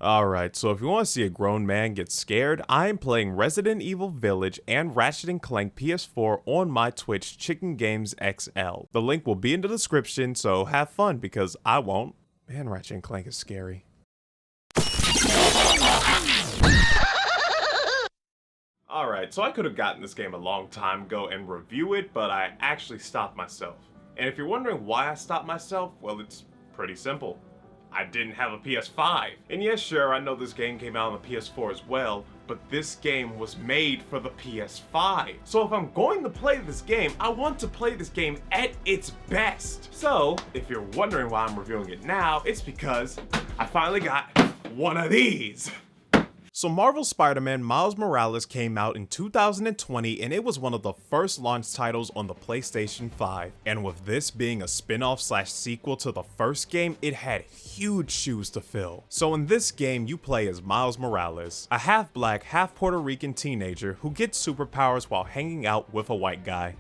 Alright, so if you want to see a grown man get scared, I'm playing Resident Evil Village and Ratchet & Clank PS4 on my Twitch Chicken Games XL. The link will be in the description, so have fun because I won't. Man, Ratchet & Clank is scary. Alright, so I could have gotten this game a long time ago and review it, but I actually stopped myself. And if you're wondering why I stopped myself, well, it's pretty simple. I didn't have a PS5. And yes, sure, I know this game came out on the PS4 as well, but this game was made for the PS5. So if I'm going to play this game, I want to play this game at its best. So if you're wondering why I'm reviewing it now, it's because I finally got one of these. So Marvel's Spider-Man Miles Morales came out in 2020 and it was one of the first launch titles on the PlayStation 5. And with this being a spin-off slash sequel to the first game, it had huge shoes to fill. So in this game, you play as Miles Morales, a half-black, half-Puerto Rican teenager who gets superpowers while hanging out with a white guy.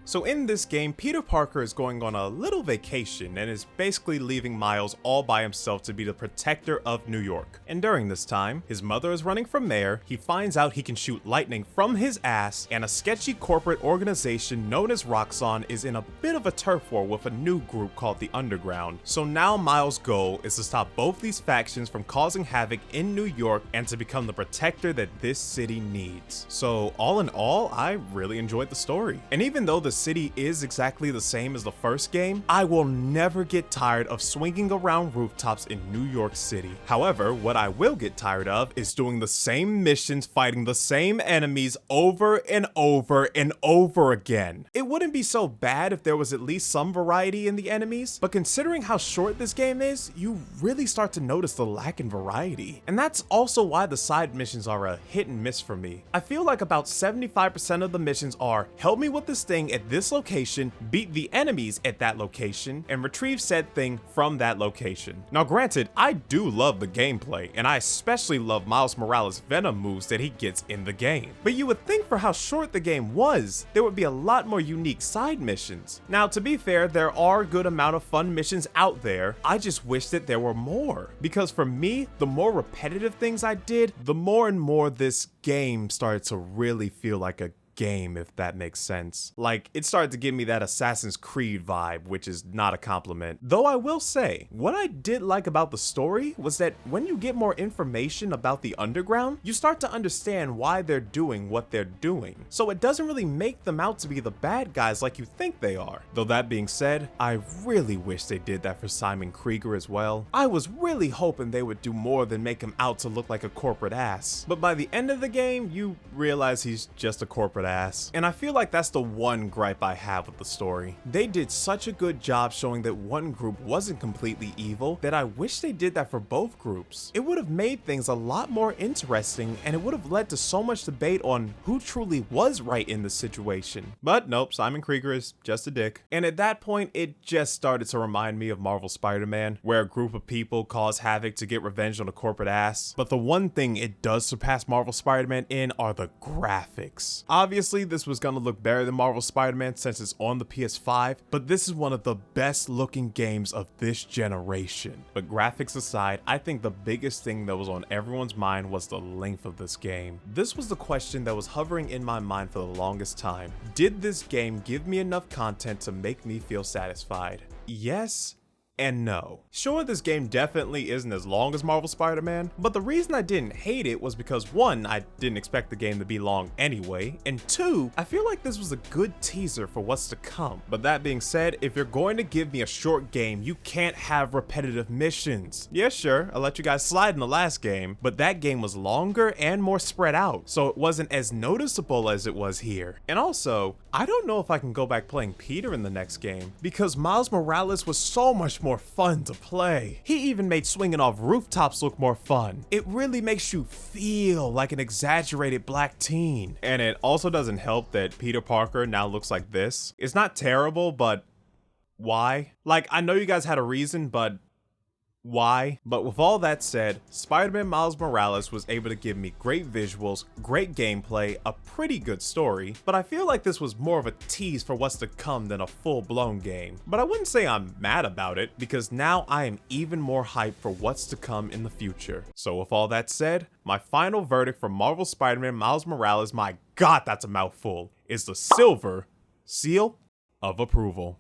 So in this game, Peter Parker is going on a little vacation and is basically leaving Miles all by himself to be the protector of New York. And during this time, his mother is running for mayor, he finds out he can shoot lightning from his ass, and a sketchy corporate organization known as Roxxon is in a bit of a turf war with a new group called the Underground. So now Miles' goal is to stop both these factions from causing havoc in New York and to become the protector that this city needs. So all in all, I really enjoyed the story. And even though the city is exactly the same as the first game, I will never get tired of swinging around rooftops in New York City. However, what I will get tired of is doing the same missions, fighting the same enemies over and over and over again. It wouldn't be so bad if there was at least some variety in the enemies, but considering how short this game is, you really start to notice the lack in variety. And that's also why the side missions are a hit and miss for me. I feel like about 75% of the missions are help me with this thing at this location, beat the enemies at that location, and retrieve said thing from that location. Now granted, I do love the gameplay, and I especially love Miles Morales' Venom moves that he gets in the game. But you would think for how short the game was, there would be a lot more unique side missions. Now to be fair, there are a good amount of fun missions out there, I just wish that there were more. Because for me, the more repetitive things I did, the more and more this game started to really feel like a game, if that makes sense. Like, it started to give me that Assassin's Creed vibe, which is not a compliment. Though I will say, what I did like about the story was that when you get more information about the Underground, you start to understand why they're doing what they're doing. So it doesn't really make them out to be the bad guys like you think they are. Though that being said, I really wish they did that for Simon Krieger as well. I was really hoping they would do more than make him out to look like a corporate ass. But by the end of the game, you realize he's just a corporate ass. And I feel like that's the one gripe I have with the story. They did such a good job showing that one group wasn't completely evil that I wish they did that for both groups. It would have made things a lot more interesting and it would have led to so much debate on who truly was right in the situation. But nope, Simon Krieger is just a dick. And at that point, it just started to remind me of Marvel Spider-Man, where a group of people cause havoc to get revenge on a corporate ass. But the one thing it does surpass Marvel Spider-Man in are the graphics. Obviously, this was gonna look better than Marvel Spider-Man since it's on the PS5, but this is one of the best looking games of this generation. But graphics aside, I think the biggest thing that was on everyone's mind was the length of this game. This was the question that was hovering in my mind for the longest time. Did this game give me enough content to make me feel satisfied? Yes and no. Sure, this game definitely isn't as long as Marvel Spider-Man, but the reason I didn't hate it was because one, I didn't expect the game to be long anyway, and two, I feel like this was a good teaser for what's to come. But that being said, if you're going to give me a short game, you can't have repetitive missions. Yeah, sure, I let you guys slide in the last game, but that game was longer and more spread out, so it wasn't as noticeable as it was here. And also, I don't know if I can go back playing Peter in the next game, because Miles Morales was so much more fun to play. He even made swinging off rooftops look more fun. It really makes you feel like an exaggerated black teen. And it also doesn't help that Peter Parker now looks like this. It's not terrible, but why? Like, I know you guys had a reason, but why. But with all that said, Spider-Man Miles Morales was able to give me great visuals, great gameplay, a pretty good story, but I feel like this was more of a tease for what's to come than a full-blown game. But I wouldn't say I'm mad about it, because now I am even more hyped for what's to come in the future. So with all that said, my final verdict for Marvel Spider-Man Miles Morales, my god that's a mouthful, is the silver seal of approval.